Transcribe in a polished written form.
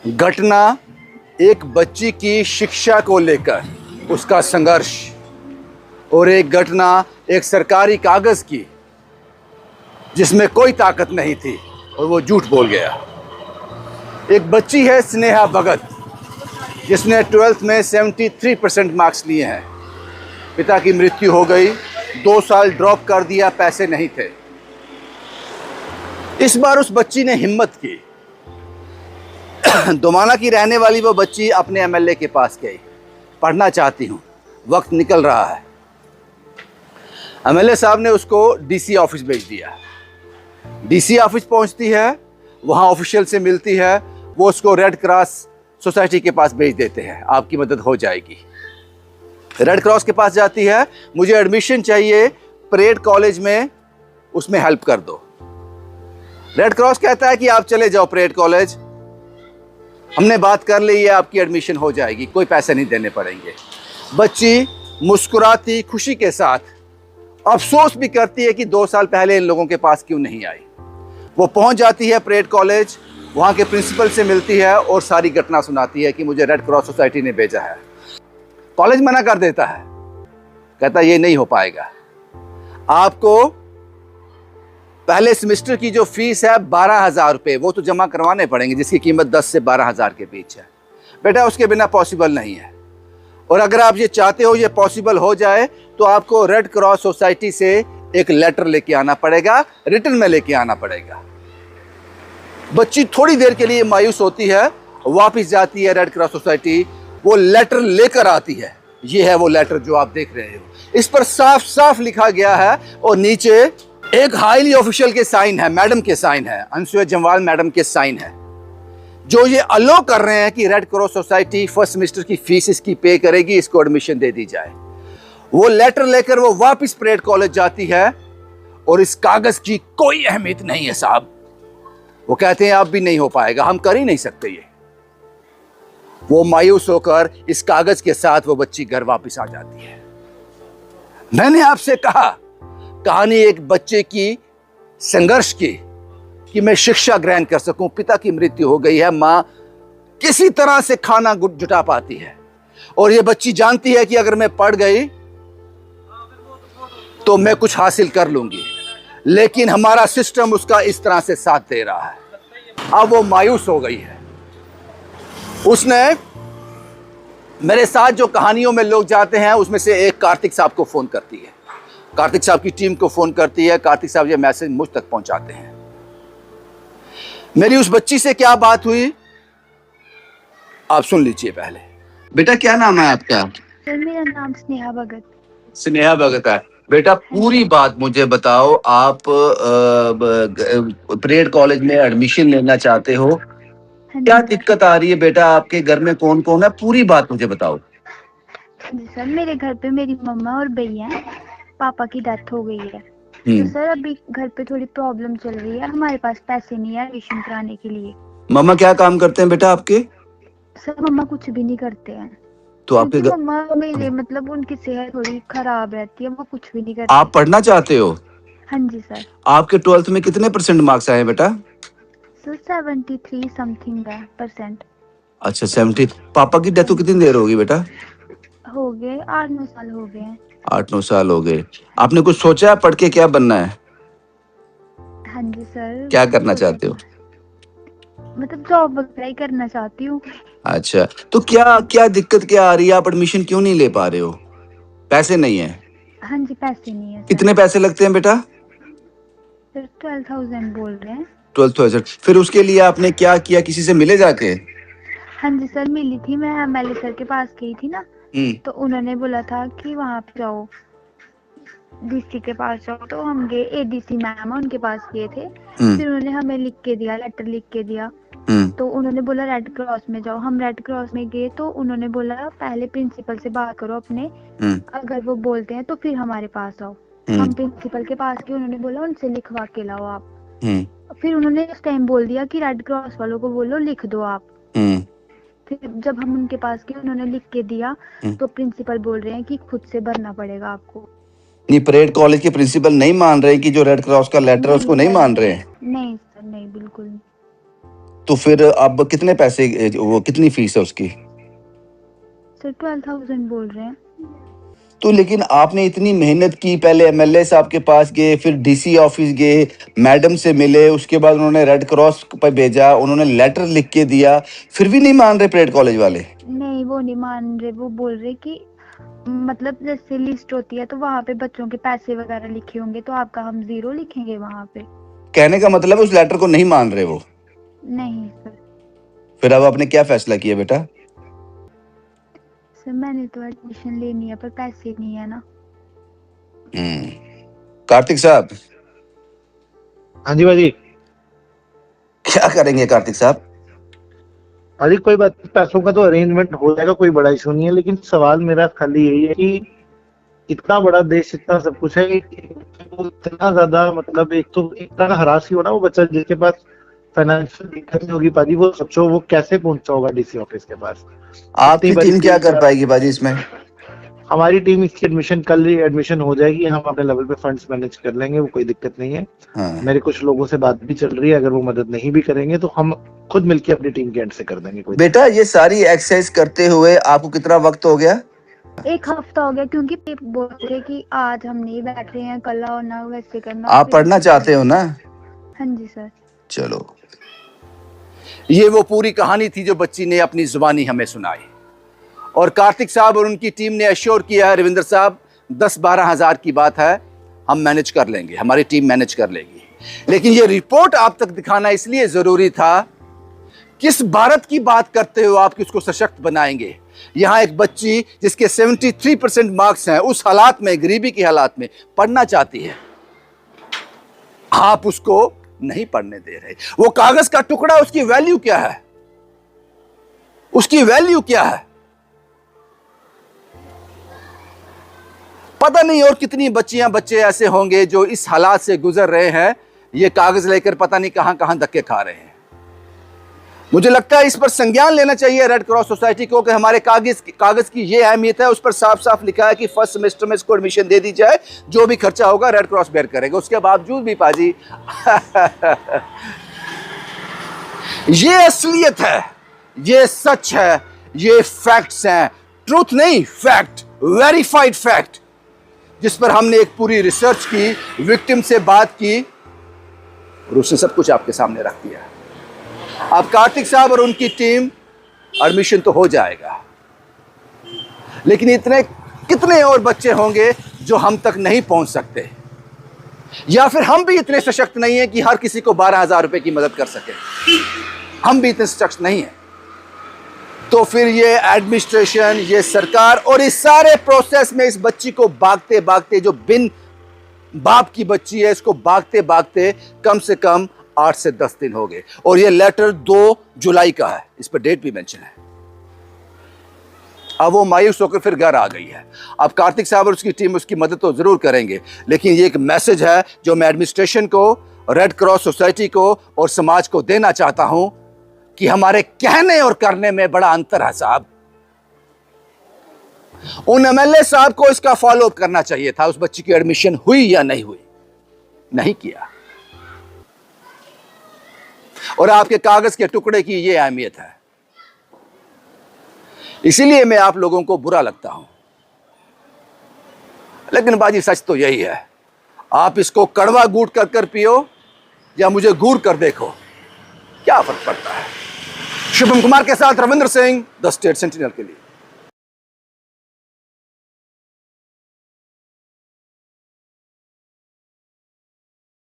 घटना एक बच्ची की शिक्षा को लेकर उसका संघर्ष, और एक घटना एक सरकारी कागज़ की जिसमें कोई ताकत नहीं थी और वो झूठ बोल गया। एक बच्ची है स्नेहा भगत, जिसने 12th में 73% मार्क्स लिए हैं। पिता की मृत्यु हो गई, 2 साल ड्रॉप कर दिया, पैसे नहीं थे। इस बार उस बच्ची ने हिम्मत की। दोमाना की रहने वाली वो बच्ची अपने एमएलए के पास गई, पढ़ना चाहती हूँ, वक्त निकल रहा है। एमएलए साहब ने उसको डीसी ऑफिस भेज दिया। डीसी ऑफिस पहुंचती है, वहाँ ऑफिशियल से मिलती है, वो उसको रेड क्रॉस सोसाइटी के पास भेज देते हैं, आपकी मदद हो जाएगी। रेड क्रॉस के पास जाती है, मुझे एडमिशन चाहिए परेड कॉलेज में, उसमें हेल्प कर दो। रेड क्रॉस कहता है कि आप चले जाओ परेड कॉलेज, हमने बात कर ली है, आपकी एडमिशन हो जाएगी, कोई पैसे नहीं देने पड़ेंगे। बच्ची मुस्कुराती खुशी के साथ अफसोस भी करती है कि 2 साल पहले इन लोगों के पास क्यों नहीं आई। वो पहुंच जाती है परेड कॉलेज, वहाँ के प्रिंसिपल से मिलती है और सारी घटना सुनाती है कि मुझे रेड क्रॉस सोसाइटी ने भेजा है। कॉलेज मना कर देता है, कहता ये नहीं हो पाएगा, आपको पहले सेमेस्टर की जो फीस है 12,000 रुपये वो तो जमा करवाने पड़ेंगे, जिसकी कीमत 10 से 12,000 के बीच है। बेटा उसके बिना पॉसिबल नहीं है, और अगर आप ये चाहते हो ये पॉसिबल हो जाए तो आपको रेड क्रॉस सोसाइटी से एक लेटर लेके आना पड़ेगा, रिटर्न में लेके आना पड़ेगा। बच्ची थोड़ी देर के लिए मायूस होती है, वापस जाती है रेड क्रॉस सोसाइटी, वो लेटर लेकर आती है। ये है वो लेटर जो आप देख रहे हो, इस पर साफ साफ लिखा गया है और नीचे एक हाईली ऑफिशियल के साइन है, मैडम के साइन है, अनसुया जम्वाल मैडम के साइन है, जो ये अलो कर रहे हैं कि red cross society first semester की फीस इसकी पे करेगी, इसको एडमिशन दे दी जाए। वो लेटर लेकर वो वापस परेड कॉलेज जाती है और इस कागज की कोई अहमियत नहीं है साहब। वो कहते हैं अब भी नहीं हो पाएगा, हम कर ही नहीं सकते ये। वो मायूस होकर इस कागज के साथ वो बच्ची घर वापस आ जाती है। मैंने आपसे कहा कहानी एक बच्चे की संघर्ष की कि मैं शिक्षा ग्रहण कर सकूं। पिता की मृत्यु हो गई है, मां किसी तरह से खाना जुटा पाती है, और ये बच्ची जानती है कि अगर मैं पढ़ गई तो मैं कुछ हासिल कर लूंगी, लेकिन हमारा सिस्टम उसका इस तरह से साथ दे रहा है। अब वो मायूस हो गई है। उसने मेरे साथ जो कहानियों में लोग जाते हैं उसमें से एक कार्तिक साहब को फोन करती है, कार्तिक साहब की टीम को फोन करती है, कार्तिक साहब ये मैसेज मुझ तक पहुंचाते हैं। मेरी उस बच्ची से क्या बात हुई आप सुन लीजिए पहले। बेटा क्या नाम है आपका? सर मेरा नाम स्नेहा भगत। स्नेहा भगत है। बेटा पूरी बात मुझे बताओ, आप परेड कॉलेज में एडमिशन लेना चाहते हो, क्या दिक्कत आ रही है बेटा? आपके घर में कौन कौन है, पूरी बात मुझे बताओ। जी सर, मेरे घर पे मेरी मम्मा और भैया हैं, पापा की डेथ हो गई है। तो सर अभी घर पे थोड़ी प्रॉब्लम चल रही है, हमारे पास पैसे नहीं है एडमिशन कराने के लिए। मम्मा क्या काम करते हैं बेटा आपके? सर मम्मा कुछ भी नहीं करते हैं। तो आपके मम्मा मेरे मतलब उनकी सेहत थोड़ी खराब रहती है, वो कुछ भी नहीं करते। आप पढ़ना चाहते हो? हाँ जी सर। आपके 12th में कितने % मार्क्स आए बेटा? सर 73 समथिंग है %। अच्छा 70। पापा की डेथ को कितनी देर होगी बेटा? हो गए 8-9 साल हो गए हैं। 8-9 साल हो गए। आपने कुछ सोचा है पढ़ के क्या बनना है? हाँ जी सर। क्या करना चाहते हो? मतलब जॉब वगैरह ही करना चाहती हूँ। अच्छा, तो क्या क्या दिक्कत क्या आ रही है? आप एडमिशन क्यों नहीं ले पा रहे हो? पैसे नहीं है? हाँ जी पैसे नहीं है सर। कितने पैसे लगते हैं बेटा? सर 12,000 बोल रहे हैं। 12,000। फिर उसके लिए आपने क्या किया, किसी से मिले जाके? हाँ जी सर मिली थी, मैं एमएलए सर के पास गई थी ना, तो उन्होंने बोला था कि वहाँ पे जाओ, डीसी के पास जाओ। तो हम गए, एडीसी मैम है उनके पास गए थे। फिर उन्होंने हमें लिख के दिया, लेटर लिख के दिया। तो उन्होंने बोला रेड क्रॉस में जाओ। हम रेड क्रॉस में गए तो उन्होंने बोला पहले प्रिंसिपल से बात करो अपने, अगर वो बोलते हैं तो फिर हमारे पास आओ। हम प्रिंसिपल के पास गए, उन्होंने बोला उनसे लिखवा के लाओ आप। फिर उन्होंने इस टाइम बोल दिया कि रेड क्रॉस वालों को बोलो लिख दो आप। फिर जब हम उनके पास गए उन्होंने लिख के दिया, तो प्रिंसिपल बोल रहे हैं कि खुद से भरना पड़ेगा आपको। नहीं, परेड कॉलेज के प्रिंसिपल नहीं मान रहे कि जो रेड क्रॉस का लेटर है उसको नहीं मान रहे? नहीं सर नहीं, बिल्कुल नहीं। तो फिर अब कितने पैसे, वो कितनी फीस है उसकी? सर 12,000 बोल रहे हैं। तो लेकिन आपने इतनी मेहनत की, पहले एमएलए साहब के पास गए, फिर डीसी ऑफिस गए, मैडम से मिले, उसके बाद उन्होंने रेड क्रॉस पर भेजा, उन्होंने लेटर लिख के दिया, फिर भी नहीं मान रहे परेड कॉलेज वाले? नहीं, वो नहीं मान रहे। वो बोल रहे कि मतलब जैसे लिस्ट होती है तो वहाँ पे बच्चों के पैसे वगैरह लिखे होंगे, तो आपका हम 0 लिखेंगे वहाँ पे। कहने का मतलब है उस लेटर को नहीं मान रहे वो? नहीं सर। फिर अब आपने क्या फैसला किया बेटा? सर मैंने तो एडमिशन लेनी है पर पैसे नहीं है ना। कार्तिक साहब। हाँ जी भाजी। क्या करेंगे कार्तिक साहब? भाजी कोई बात नहीं, पैसों का तो अरेंजमेंट हो जाएगा, कोई बड़ा इशू नहीं है, लेकिन सवाल मेरा खाली यही है कि इतना बड़ा देश, इतना सब कुछ है, इतना ज्यादा मतलब एक तो इतना हरास ही हो ना वो बच्चा जिसके पास फाइनेंशियल दिक्कत नहीं होगी पाजी, वो सोचो वो कैसे पहुंचा होगा डीसी ऑफिस के पास। आपकी टीम क्या कर पाएगी बाजी इसमें? हमारी टीम इसकी एडमिशन कल ही एडमिशन हो जाएगी, हम अपने लेवल पे फंड्स मैनेज कर लेंगे, वो कोई दिक्कत नहीं है। हाँ। मेरे कुछ लोगों से बात भी चल रही है, अगर वो मदद नहीं भी करेंगे तो हम खुद मिलके अपनी टीम के एंड से कर देंगे। कोई बेटा ये सारी एक्सरसाइज करते हुए आपको कितना वक्त हो गया? 1 हफ्ता हो गया, क्योंकि बोल रहे कि आज हम नहीं बैठ रहे हैं, कल आओ ना, वैसे करना। आप पढ़ना चाहते हो ना? हाँ जी सर। चलो, ये वो पूरी कहानी थी जो बच्ची ने अपनी जुबानी हमें सुनाई, और कार्तिक साहब और उनकी टीम ने एश्योर किया है, रविंद्र साहब 10-12 हज़ार की बात है, हम मैनेज कर लेंगे, हमारी टीम मैनेज कर लेगी। लेकिन ये रिपोर्ट आप तक दिखाना इसलिए जरूरी था, किस भारत की बात करते हो आप कि उसको सशक्त बनाएंगे? यहां एक बच्ची जिसके 73% मार्क्स हैं, उस हालात में, गरीबी के हालात में पढ़ना चाहती है, आप उसको नहीं पढ़ने दे रहे। वो कागज का टुकड़ा, उसकी वैल्यू क्या है? उसकी वैल्यू क्या है? पता नहीं और कितनी बच्चियां बच्चे ऐसे होंगे जो इस हालात से गुजर रहे हैं, ये कागज लेकर पता नहीं कहां कहां धक्के खा रहे हैं। मुझे लगता है इस पर संज्ञान लेना चाहिए रेड क्रॉस सोसाइटी को कि हमारे कागज की ये अहमियत है। उस पर साफ साफ लिखा है कि फर्स्ट सेमेस्टर में इसको एडमिशन दे दी जाए, जो भी खर्चा होगा रेड क्रॉस बेयर करेगा। उसके बावजूद भी पाजी ये असलियत है, ये सच है, ये फैक्ट्स हैं, ट्रूथ नहीं, फैक्ट, वेरीफाइड फैक्ट, जिस पर हमने एक पूरी रिसर्च की, विक्टिम से बात की, और उसने सब कुछ आपके सामने रख दिया। अब कार्तिक साहब और उनकी टीम, एडमिशन तो हो जाएगा, लेकिन इतने कितने और बच्चे होंगे जो हम तक नहीं पहुंच सकते, या फिर हम भी इतने सशक्त नहीं हैं कि हर किसी को 12,000 रुपए की मदद कर सके। हम भी इतने सशक्त नहीं हैं। तो फिर ये एडमिनिस्ट्रेशन, ये सरकार और इस सारे प्रोसेस में इस बच्ची को भागते भागते, जो बिन बाप की बच्ची है, इसको भागते भागते कम से कम 8 से 10 दिन हो गए। और ये लेटर 2 जुलाई का है, इस पर डेट भी मेंशन है। अब वो मायूस होकर फिर घर आ गई है। अब कार्तिक साहब और उसकी टीम उसकी मदद तो जरूर करेंगे, लेकिन ये एक मैसेज है जो मैं एडमिनिस्ट्रेशन को, रेड क्रॉस सोसाइटी को और समाज को देना चाहता हूं कि हमारे कहने और करने में बड़ा अंतर है साहब। उन एमएलए साहब को इसका फॉलो अप करना चाहिए था, उस बच्ची की एडमिशन हुई या नहीं हुई, नहीं किया। और आपके कागज के टुकड़े की यह अहमियत है, इसीलिए मैं आप लोगों को बुरा लगता हूं। लेकिन बाजी सच तो यही है, आप इसको कड़वा गूंथ कर कर पियो या मुझे घूर कर देखो, क्या फर्क पड़ता है। शुभम कुमार के साथ Ravindra Singh, the state sentinel के लिए।